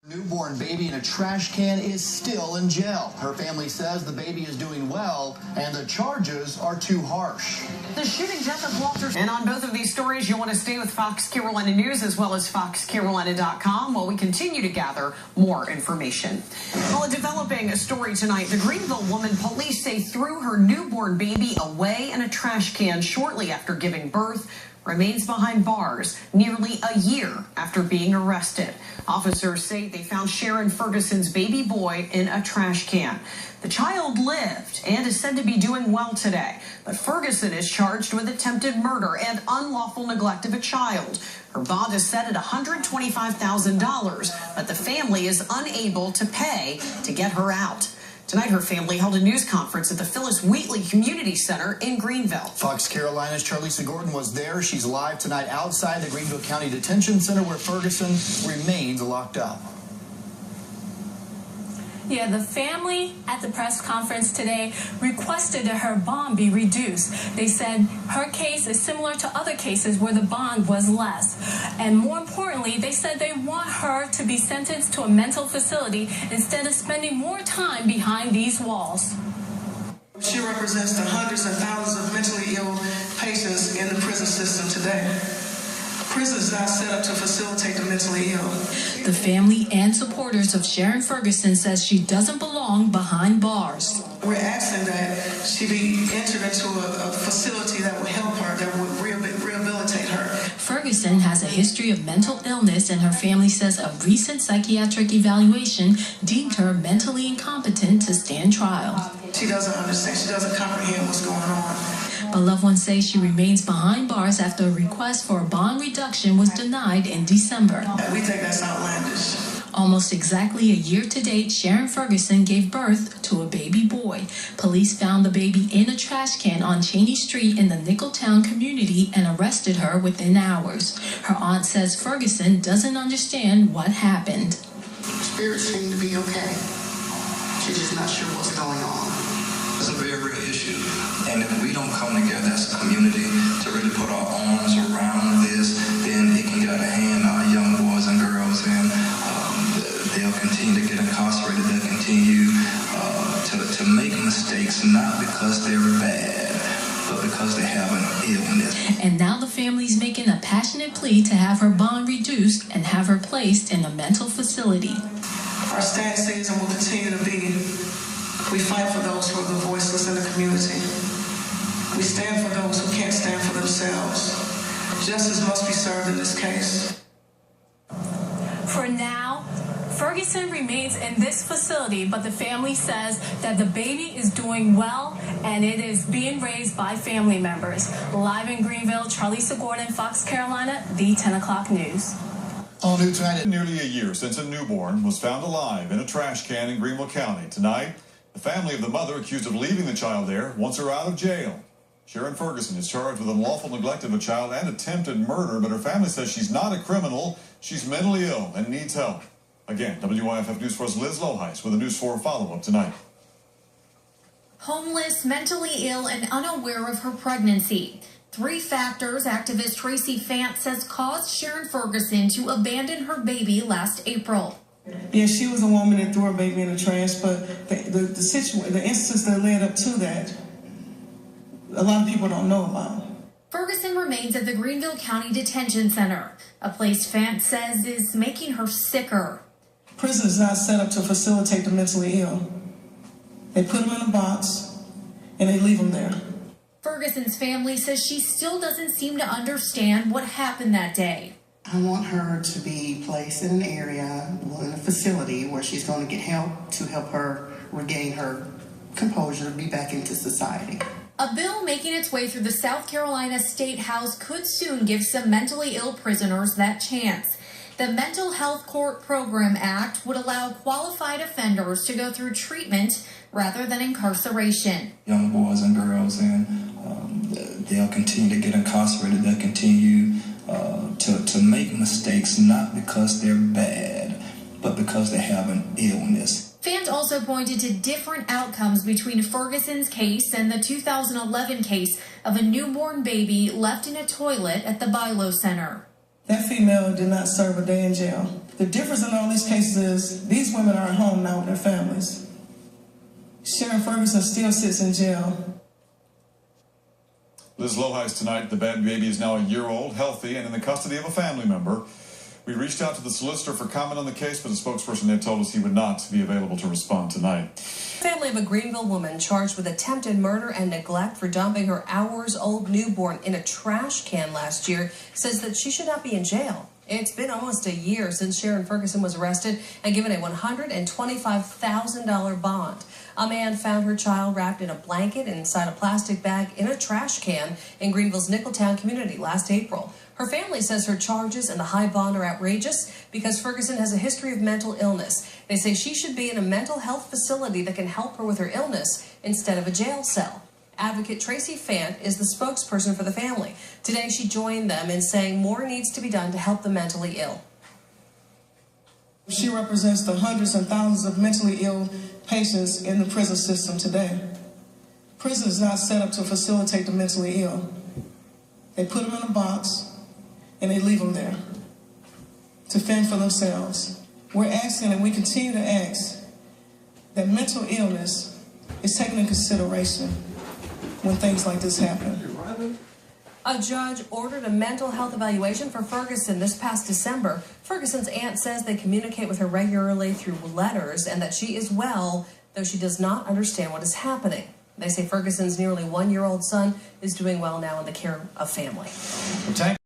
Newborn baby in a trash can is still in jail. Her family says the baby is doing well and the charges are too harsh. The shooting death of Walter. And on both of these stories, you'll want to stay with Fox Carolina News as well as foxcarolina.com while we continue to gather more information. Well, a developing story tonight. The Greenville woman police say threw her newborn baby away in a trash can shortly after giving birth. Remains behind bars nearly a year after being arrested. Officers say they found Sharon Ferguson's baby boy in a trash can. The child lived and is said to be doing well today, but Ferguson is charged with attempted murder and unlawful neglect of a child. Her bond is set at $125,000, but the family is unable to pay to get her out. Tonight, her family held a news conference at the Phyllis Wheatley Community Center in Greenville. Fox Carolina's Charlisa Gordon was there. She's live tonight outside the Greenville County Detention Center where Ferguson remains locked up. Yeah, the family at the press conference today requested that her bond be reduced. They said her case is similar to other cases where the bond was less. And more importantly, they said they want her to be sentenced to a mental facility instead of spending more time behind these walls. She represents the hundreds and thousands of mentally ill patients in the prison system today. Prison is not set up to facilitate the mentally ill. The family and supporters of Sharon Ferguson says she doesn't belong behind bars. We're asking that she be entered into a facility that will help her, that will rehabilitate her. Ferguson has a history of mental illness, and her family says a recent psychiatric evaluation deemed her mentally incompetent to stand trial. She doesn't understand. She doesn't comprehend what's going on. But loved ones say she remains behind bars after a request for a bond reduction was denied in December. We think that's outlandish. Almost exactly a year to date, Sharon Ferguson gave birth to a baby boy. Police found the baby in a trash can on Cheney Street in the Nicholtown community and arrested her within hours. Her aunt says Ferguson doesn't understand what happened. Spirits seem to be okay. She's just not sure what's going on. It's a very real issue. And if we don't come together as a community to really put our arms around this, then it can get out of hand. Our young boys and girls, and they'll continue to get incarcerated. They'll continue to make mistakes, not because they're bad, but because they have an illness. And now the family's making a passionate plea to have her bond reduced and have her placed in a mental facility. Our stance is and will continue to be, we fight for those who are the voiceless in the community. We stand for those who can't stand for themselves. Justice must be served in this case. For now, Ferguson remains in this facility, but the family says that the baby is doing well and it is being raised by family members. Live in Greenville, Charlisa Gordon, Fox Carolina, the 10 o'clock news. All new tonight. Nearly a year since a newborn was found alive in a trash can in Greenville County. Tonight, the family of the mother accused of leaving the child there wants her out of jail. Sharon Ferguson is charged with unlawful neglect of a child and attempted murder, but her family says she's not a criminal. She's mentally ill and needs help. Again, WYFF News 4's Liz Loheis with a News 4 follow-up tonight. Homeless, mentally ill, and unaware of her pregnancy. 3 factors activist Tracy Fant says caused Sharon Ferguson to abandon her baby last April. Yeah, she was a woman that threw her baby in the trash, but the instance that led up to that, a lot of people don't know about. Ferguson remains at the Greenville County Detention Center, a place Fant says is making her sicker. Prison is not set up to facilitate the mentally ill. They put them in a box and they leave them there. Ferguson's family says she still doesn't seem to understand what happened that day. I want her to be placed in an area, in a facility where she's going to get help to help her regain her composure, be back into society. A bill making its way through the South Carolina State House could soon give some mentally ill prisoners that chance. The Mental Health Court Program Act would allow qualified offenders to go through treatment rather than incarceration. Young boys and girls, and they'll continue to get incarcerated. They'll continue to make mistakes, not because they're bad, but because they have an illness. Fant also pointed to different outcomes between Ferguson's case and the 2011 case of a newborn baby left in a toilet at the Bilo Center. That female did not serve a day in jail. The difference in all these cases is these women are at home now with their families. Sharon Ferguson still sits in jail. Liz Lohais tonight. The bad baby is now a year old, healthy, and in the custody of a family member. We reached out to the solicitor for comment on the case, but a spokesperson there told us he would not be available to respond tonight. Family of a Greenville woman charged with attempted murder and neglect for dumping her hours-old newborn in a trash can last year says that she should not be in jail. It's been almost a year since Sharon Ferguson was arrested and given a $125,000 bond. A man found her child wrapped in a blanket inside a plastic bag in a trash can in Greenville's Nicholtown community last April. Her family says her charges and the high bond are outrageous because Ferguson has a history of mental illness. They say she should be in a mental health facility that can help her with her illness instead of a jail cell. Advocate Tracy Fant is the spokesperson for the family. Today she joined them in saying more needs to be done to help the mentally ill. She represents the hundreds and thousands of mentally ill patients in the prison system today. Prison is not set up to facilitate the mentally ill. They put them in a box and they leave them there to fend for themselves. We're asking, and we continue to ask, that mental illness is taken into consideration when things like this happen. A judge ordered a mental health evaluation for Ferguson this past December. Ferguson's aunt says they communicate with her regularly through letters and that she is well, though she does not understand what is happening. They say Ferguson's nearly 1-year-old son is doing well now in the care of family.